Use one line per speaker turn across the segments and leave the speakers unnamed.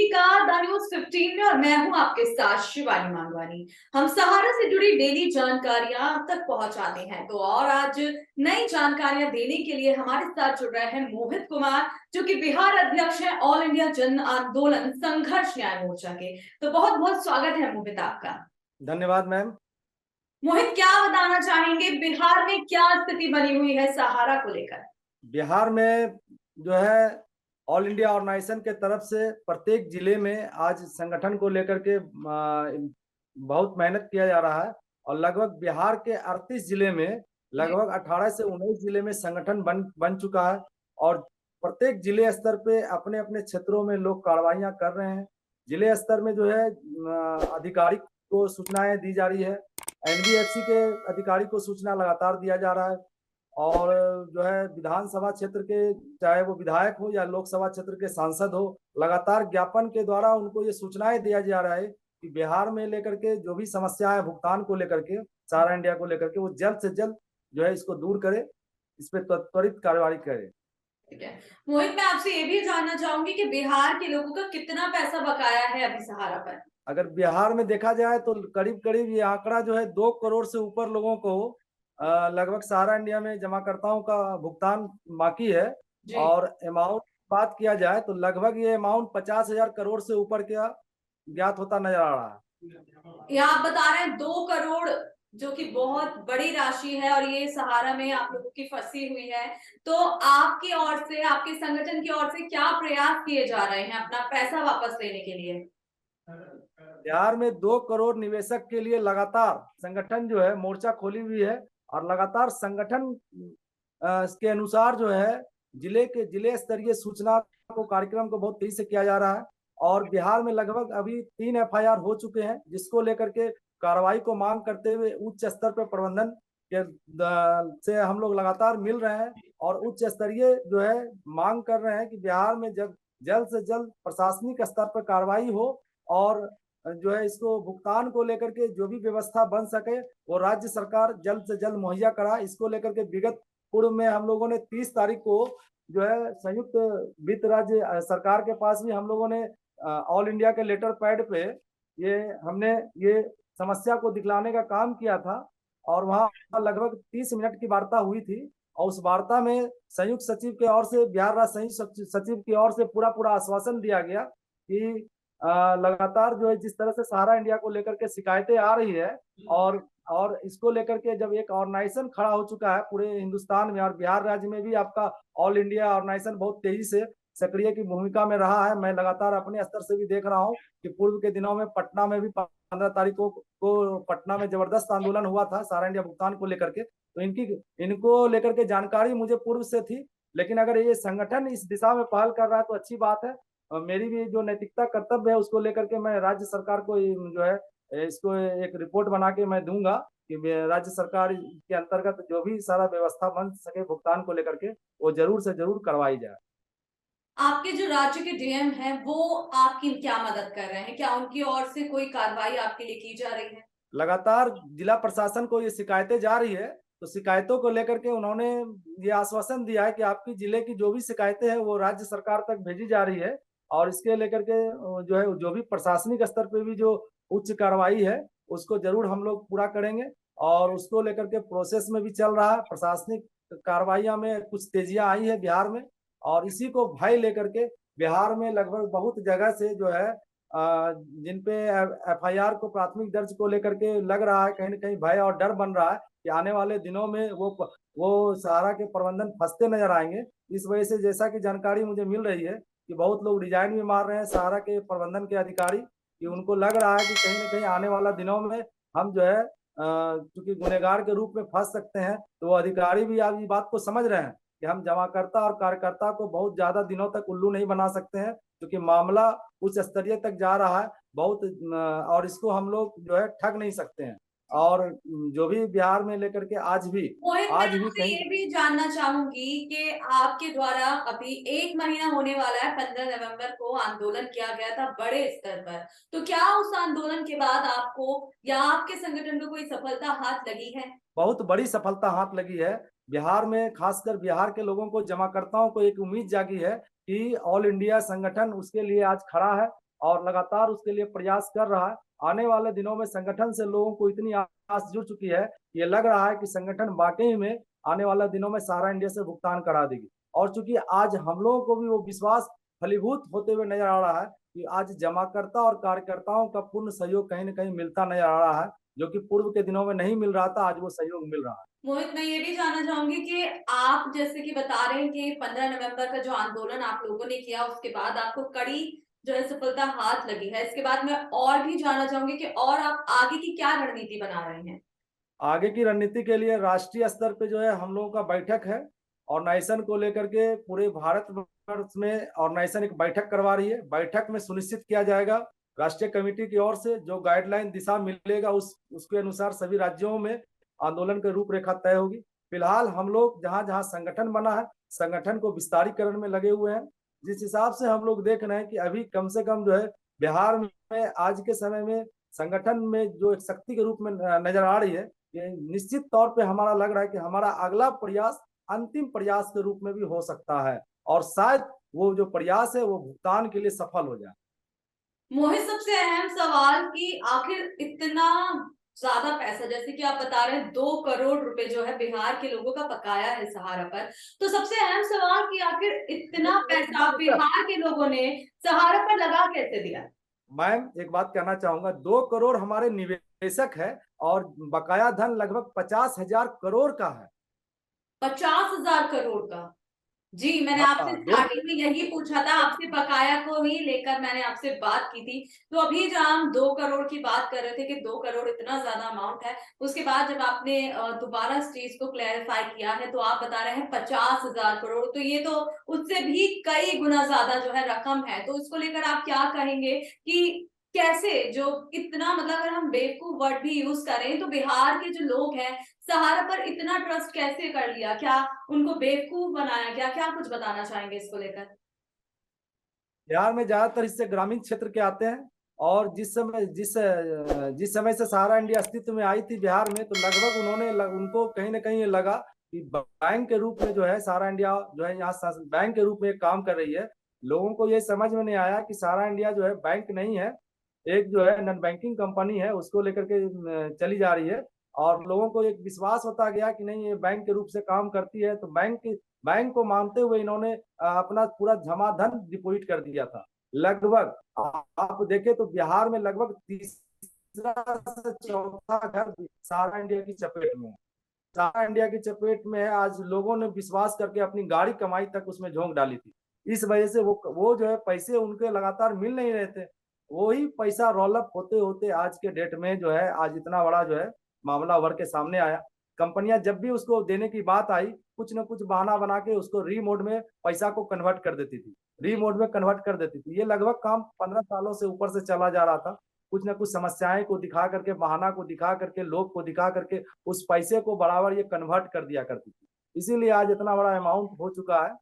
का the news 15 में और मैं हूं आपके साथ शिवानी मांगवानी। हम सहारा से जुड़ी डेली जानकारियां आप तक पहुंचाते हैं, तो और आज नई जानकारियां देने के लिए हमारे साथ जुड़ रहे हैं मोहित कुमार, जो कि बिहार अध्यक्ष हैं ऑल इंडिया जन आंदोलन संघर्ष न्याय मोर्चा के। तो बहुत बहुत स्वागत है मोहित आपका।
धन्यवाद मैम।
मोहित, क्या बताना चाहेंगे, बिहार में क्या स्थिति बनी हुई है सहारा को लेकर?
बिहार में जो है ऑल इंडिया ऑर्गेनाइजेशन के तरफ से प्रत्येक जिले में आज संगठन को लेकर के बहुत मेहनत किया जा रहा है और लगभग बिहार के 38 जिले में लगभग 18 से 19 जिले में संगठन बन चुका है और प्रत्येक जिले स्तर पे अपने अपने क्षेत्रों में लोग कार्रवाइयां कर रहे हैं। जिले स्तर में जो है अधिकारी को सूचनाएं दी जा रही है, एनबीएफसी के अधिकारी को सूचना लगातार दिया जा रहा है और जो है विधानसभा क्षेत्र के चाहे वो विधायक हो या लोकसभा क्षेत्र के सांसद हो, लगातार ज्ञापन के द्वारा उनको ये सूचनाएं दिया जा रहा है कि बिहार में लेकर के जो भी समस्या है भुगतान को लेकर के, सारा इंडिया को लेकर के, वो जल्द से जल्द जो है इसको दूर करे, इस पर त्वरित कार्रवाई करे।
ठीक है मोहित, मैं आपसे ये भी जानना चाहूंगी कि बिहार के लोगों का कितना पैसा बकाया है अभी सहारा पर?
अगर बिहार में देखा जाए तो करीब करीब ये आंकड़ा जो है 2 करोड़ से ऊपर लोगों को लगभग सारा इंडिया में जमाकर्ताओं का भुगतान बाकी है। और अमाउंट बात किया जाए तो लगभग ये अमाउंट 50,000 करोड़ से ऊपर का ज्ञात होता नजर आ रहा है।
ये आप बता रहे हैं 2 करोड़, जो कि बहुत बड़ी राशि है और ये सहारा में आप लोगों की फंसी हुई है। तो आपकी ओर से, आपके संगठन की ओर से क्या प्रयास किए जा रहे हैं अपना पैसा वापस लेने के लिए?
बिहार में 2 करोड़ निवेशक के लिए लगातार संगठन जो है मोर्चा खोली हुई है और लगातार संगठन के अनुसार जो है जिले स्तरीय सूचना को कार्यक्रम को बहुत तेजी से किया जा रहा है और बिहार में लगभग अभी 3 एफआईआर हो चुके हैं, जिसको लेकर के कार्रवाई को मांग करते हुए उच्च स्तर पर प्रबंधन के से हम लोग लगातार मिल रहे हैं और उच्च स्तरीय जो है मांग कर रहे हैं कि बिहार में जल्द से जल्द प्रशासनिक स्तर पर कार्रवाई हो और जो है इसको भुगतान को लेकर के जो भी व्यवस्था बन सके वो राज्य सरकार जल्द से जल्द मुहैया करा। इसको लेकर के विगत पूर्व में हम लोगों ने 30 तारीख को जो है संयुक्त वित्त राज्य सरकार के पास भी हम लोगों ने ऑल इंडिया के लेटर पैड पे हमने ये समस्या को दिखलाने का काम किया था और वहाँ लगभग 30 मिनट की वार्ता हुई थी और उस वार्ता में संयुक्त सचिव की ओर से, बिहार राज्य संयुक्त सचिव की ओर से पूरा आश्वासन दिया गया कि लगातार जो है जिस तरह से सहारा इंडिया को लेकर के शिकायतें आ रही है और इसको लेकर के जब एक ऑर्गेनाइजेशन खड़ा हो चुका है पूरे हिंदुस्तान में और बिहार राज्य में भी आपका ऑल इंडिया ऑर्गेनाइजेशन बहुत तेजी से सक्रिय की भूमिका में रहा है। मैं लगातार अपने स्तर से भी देख रहा हूँ कि पूर्व के दिनों में पटना में भी 15 तारीख को पटना में जबरदस्त आंदोलन हुआ था सारा इंडिया भुगतान को लेकर के, तो इनको लेकर के जानकारी मुझे पूर्व से थी। लेकिन अगर ये संगठन इस दिशा में पहल कर रहा है तो अच्छी बात है और मेरी भी जो नैतिकता कर्तव्य है उसको लेकर के मैं राज्य सरकार को जो है इसको एक रिपोर्ट बना के मैं दूंगा कि राज्य सरकार के अंतर्गत जो भी सारा व्यवस्था बन सके भुगतान को लेकर के वो जरूर से जरूर करवाई जाए।
आपके जो राज्य के डीएम हैं वो आपकी क्या मदद कर रहे हैं? क्या उनकी ओर से कोई कार्रवाई आपके लिए की जा रही है?
लगातार जिला प्रशासन को ये शिकायतें जा रही है तो शिकायतों को लेकर के उन्होंने ये आश्वासन दिया है कि आपकी जिले की जो भी शिकायतें हैं वो राज्य सरकार तक भेजी जा रही है और इसके लेकर के जो है जो भी प्रशासनिक स्तर पे भी जो उच्च कार्रवाई है उसको जरूर हम लोग पूरा करेंगे और उसको लेकर के प्रोसेस में भी चल रहा है। प्रशासनिक कार्रवाइयां में कुछ तेजियां आई है बिहार में और इसी को भय लेकर के बिहार में लगभग बहुत जगह से जो है जिन पे एफआईआर को प्राथमिक दर्ज को लेकर के लग रहा है कहीं न कहीं भय और डर बन रहा है कि आने वाले दिनों में वो सहारा के प्रबंधन फंसते नजर आएंगे। इस वजह से जैसा कि जानकारी मुझे मिल रही है कि बहुत लोग रिजाइन भी मार रहे हैं सहारा के प्रबंधन के अधिकारी कि उनको लग रहा है कि कहीं न कहीं आने वाला दिनों में हम जो है क्योंकि गुनहगार के रूप में फंस सकते हैं, तो वो अधिकारी भी अब ये बात को समझ रहे हैं कि हम जमाकर्ता और कार्यकर्ता को बहुत ज्यादा दिनों तक उल्लू नहीं बना सकते हैं क्योंकि मामला उच्च स्तरीय तक जा रहा है बहुत और इसको हम लोग जो है ठग नहीं सकते हैं और जो भी बिहार में लेकर के आज भी
मोहित, मैं आपसे
कहीं
ये भी जानना चाहूंगी कि आपके द्वारा अभी 1 महीना होने वाला है, 15 नवंबर को आंदोलन किया गया था बड़े स्तर पर। तो क्या उस आंदोलन के बाद आपको या आपके संगठन को कोई सफलता हाथ लगी है?
बहुत बड़ी सफलता हाथ लगी है। बिहार में खासकर बिहार के लोगों को, जमाकर्ताओं को एक उम्मीद जागी है कि ऑल इंडिया संगठन उसके लिए आज खड़ा है और लगातार उसके लिए प्रयास कर रहा है। आने वाले दिनों में संगठन से लोगों को इतनी आस जुड़ चुकी है, ये लग रहा है कि संगठन वाकई में आने वाले दिनों में सहारा इंडिया से भुगतान करा देगी। और चूंकि आज हम लोगों को भी वो विश्वास फलीभूत होते हुए नजर आ रहा है कि आज जमाकर्ता और कार्यकर्ताओं का पूर्ण सहयोग कहीं न कहीं मिलता नजर आ रहा है, जो कि पूर्व के दिनों में नहीं मिल रहा था, आज वो सहयोग मिल रहा है।
मोहित, मैं ये भी जानना चाहूंगी कि आप जैसे कि बता रहे हैं कि 15 नवंबर का जो आंदोलन आप लोगों ने किया, उसके बाद आपको कड़ी जो है सफलता हाथ लगी है। इसके बाद मैं और भी जानना चाहूंगी कि और आप आगे की क्या रणनीति बना रहे हैं?
आगे की रणनीति के लिए राष्ट्रीय स्तर पे जो है हम लोगों का बैठक है, ऑर्गेनाइजेशन को लेकर के पूरे भारत वर्ष में ऑर्गेनाइजेशन एक बैठक करवा रही है। बैठक में सुनिश्चित किया जाएगा राष्ट्रीय कमेटी की ओर से जो गाइडलाइन दिशा मिलेगा उसके अनुसार सभी राज्यों में आंदोलन की रूपरेखा तय होगी। फिलहाल हम लोग जहां जहां संगठन बना है, संगठन को विस्तारीकरण में लगे हुए हैं। जिस हिसाब से हम लोग देख रहे हैं कि अभी कम से कम जो है बिहार में आज के समय में संगठन में जो एक शक्ति के रूप में नजर आ रही है, ये निश्चित तौर पे हमारा लग रहा है कि हमारा अगला प्रयास अंतिम प्रयास के रूप में भी हो सकता है, और शायद वो जो प्रयास है वो भुगतान के लिए सफल हो जाए।
मोहित, सबसे अहम सवाल कि आखिर इतना ज्यादा पैसा, जैसे कि आप बता रहे हैं 2 करोड़ रुपए जो है बिहार के लोगों का बकाया है सहारा पर, तो सबसे अहम सवाल कि आखिर इतना पैसा बिहार के लोगों ने सहारा पर लगा कैसे दिया?
मैम एक बात कहना चाहूंगा, 2 करोड़ हमारे निवेशक है और बकाया धन लगभग 50,000 करोड़ का है।
50,000 करोड़ का? जी, मैंने आपसे
हाँ दो
स्टार्टिंग में यही पूछा था, आपसे बकाया को ही लेकर मैंने आपसे बात की थी। तो अभी जब हम 2 करोड़ की बात कर रहे थे कि 2 करोड़ इतना ज्यादा अमाउंट है, उसके बाद जब आपने दोबारा इस चीज को क्लैरिफाई किया है तो आप बता रहे हैं 50,000 करोड़, तो ये तो उससे भी कई गुना ज्यादा जो है रकम है। तो इसको लेकर आप क्या कहेंगे कि कैसे जो इतना, मतलब अगर हम बेवकूफ वर्ड भी यूज करें तो बिहार के जो लोग हैं सहारा पर इतना ट्रस्ट कैसे कर लिया? क्या उनको बेवकूफ बनाया गया? क्या कुछ बताना चाहेंगे इसको लेकर?
बिहार में ज्यादातर हिस्से ग्रामीण क्षेत्र के आते हैं, और जिस समय से सहारा इंडिया अस्तित्व में आई थी बिहार में, तो लगभग उनको कहीं ना कहीं ये लगा कि बैंक के रूप में जो है सहारा इंडिया जो है यहाँ बैंक के रूप में काम कर रही है। लोगों को ये समझ में नहीं आया कि सहारा इंडिया जो है बैंक नहीं है, एक जो है नॉन बैंकिंग कंपनी है, उसको लेकर के चली जा रही है। और लोगों को एक विश्वास होता गया कि नहीं ये बैंक के रूप से काम करती है, तो बैंक को मानते हुए इन्होंने अपना पूरा जमा धन डिपॉजिट कर दिया था। लगभग आप देखें तो बिहार में लगभग तीसरा से चौथा घर सहारा इंडिया की चपेट में है। सहारा इंडिया की चपेट में है। आज लोगों ने विश्वास करके अपनी गाड़ी कमाई तक उसमें झोंक डाली थी। इस वजह से वो जो है पैसे उनके लगातार मिल नहीं रहे थे। वही पैसा रोलअप होते होते आज के डेट में जो है आज इतना बड़ा जो है मामला उभर के सामने आया। कंपनियां जब भी उसको देने की बात आई, कुछ न कुछ बहाना बना के उसको री मोड में पैसा को कन्वर्ट कर देती थी, री मोड में कन्वर्ट कर देती थी। ये लगभग काम 15 सालों से ऊपर से चला जा रहा था। कुछ न कुछ समस्याएं को दिखा करके, बहाना को दिखा करके, लोग को दिखा करके उस पैसे को बराबर ये कन्वर्ट कर दिया करती थी। इसीलिए आज इतना बड़ा अमाउंट हो चुका है।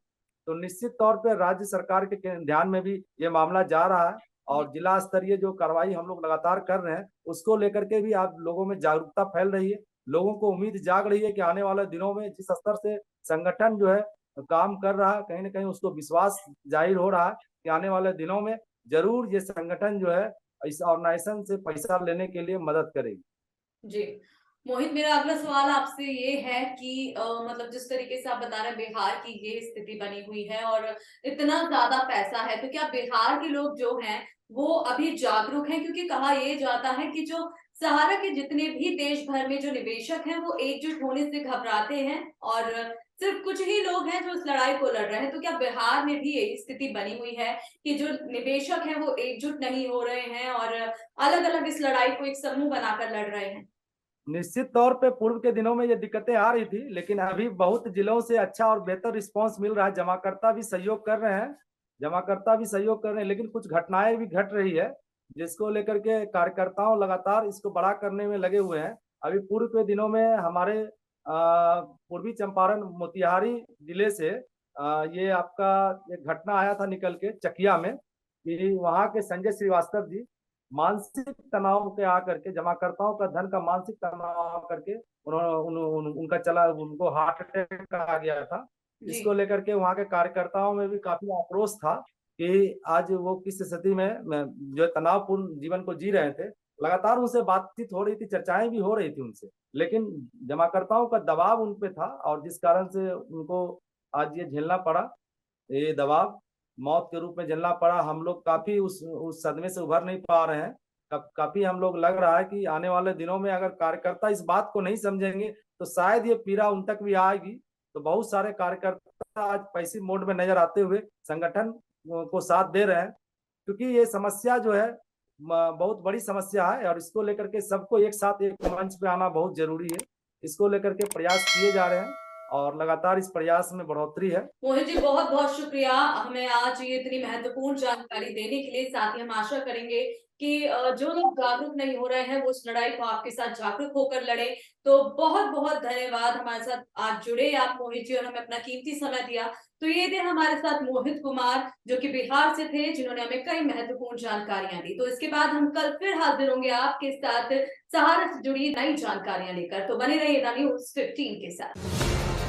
तो निश्चित तौर पर राज्य सरकार के ध्यान में भी ये मामला जा रहा है, और जिला स्तरीय जो कार्रवाई हम लोग लगातार कर रहे हैं उसको लेकर के भी आप लोगों में जागरूकता फैल रही है। लोगों को उम्मीद जाग रही है कि आने वाले दिनों में जिस स्तर से संगठन जो है काम कर रहा है, कहीं ना कहीं उसको विश्वास जाहिर हो रहा है कि आने वाले दिनों में जरूर ये संगठन जो है इस ऑर्गेनाइजेशन से पैसा लेने के लिए मदद करेगी।
जी, मोहित, मेरा अगला सवाल आपसे ये है कि मतलब जिस तरीके से आप बता रहे हैं बिहार की ये स्थिति बनी हुई है और इतना ज्यादा पैसा है, तो क्या बिहार के लोग जो हैं वो अभी जागरूक हैं? क्योंकि कहा यह जाता है कि जो सहारा के जितने भी देश भर में जो निवेशक हैं वो एकजुट होने से घबराते हैं और सिर्फ कुछ ही लोग हैं जो इस लड़ाई को लड़ रहे हैं। तो क्या बिहार में भी यही स्थिति बनी हुई है कि जो निवेशक हैं वो एकजुट नहीं हो रहे हैं और अलग अलग इस लड़ाई को एक समूह बनाकर लड़ रहे हैं?
निश्चित तौर पे पूर्व के दिनों में ये दिक्कतें आ रही थी, लेकिन अभी बहुत जिलों से अच्छा और बेहतर रिस्पांस मिल रहा है। जमाकर्ता भी सहयोग कर रहे हैं, जमाकर्ता भी सहयोग कर रहे हैं, लेकिन कुछ घटनाएं भी घट रही है जिसको लेकर के कार्यकर्ताओं लगातार इसको बड़ा करने में लगे हुए हैं। अभी पूर्व के दिनों में हमारे पूर्वी चंपारण मोतिहारी जिले से ये आपका एक घटना आया था निकल के चकिया में, कि वहाँ के संजय श्रीवास्तव जी मानसिक तनाव के आकर के, जमाकर्ताओं का धन का मानसिक तनाव आकर के उन्होंने उनका चला, उनको हार्ट अटैक आ गया था।
जी।
इसको लेकर के वहां के कार्यकर्ताओं में भी काफी आक्रोश था। कि आज वो किस स्थिति में जो तनावपूर्ण जीवन को जी रहे थे। लगातार उनसे बातचीत हो रही थी, चर्चाएं भी हो रही थी उनसे, लेकिन जमाकर्ताओं का दबाव उन पे था और जिस कारण से उनको आज ये झेलना पड़ा, ये दबाव मौत के रूप में झेलना पड़ा। हम लोग काफी उस सदमे से उभर नहीं पा रहे हैं। काफी हम लोग लग रहा है कि आने वाले दिनों में अगर कार्यकर्ता इस बात को नहीं समझेंगे तो शायद ये पीड़ा उन तक भी आएगी। तो बहुत सारे कार्यकर्ता आज पैसिव मोड में नजर आते हुए संगठन को साथ दे रहे हैं, क्योंकि ये समस्या जो है बहुत बड़ी समस्या है और इसको लेकर के सबको एक साथ एक मंच पे आना बहुत जरूरी है। इसको लेकर के प्रयास किए जा रहे हैं और लगातार इस प्रयास में बढ़ोतरी है।
मोहित जी, बहुत बहुत शुक्रिया हमें आज ये इतनी महत्वपूर्ण जानकारी देने के लिए। साथ ही हम आशा करेंगे कि जो लोग जागरूक नहीं हो रहे हैं वो इस लड़ाई को आपके साथ जागरूक होकर लड़े। तो बहुत बहुत धन्यवाद, हमारे साथ आज जुड़े आप मोहित जी और हमें अपना कीमती समय दिया। तो ये थे हमारे साथ मोहित कुमार, जो कि बिहार से थे, जिन्होंने हमें कई महत्वपूर्ण जानकारियां दी। तो इसके बाद हम कल फिर हाजिर होंगे आपके साथ सहारा से जुड़ी नई जानकारियां लेकर। तो बने रहिए न्यूज़ 15 के साथ।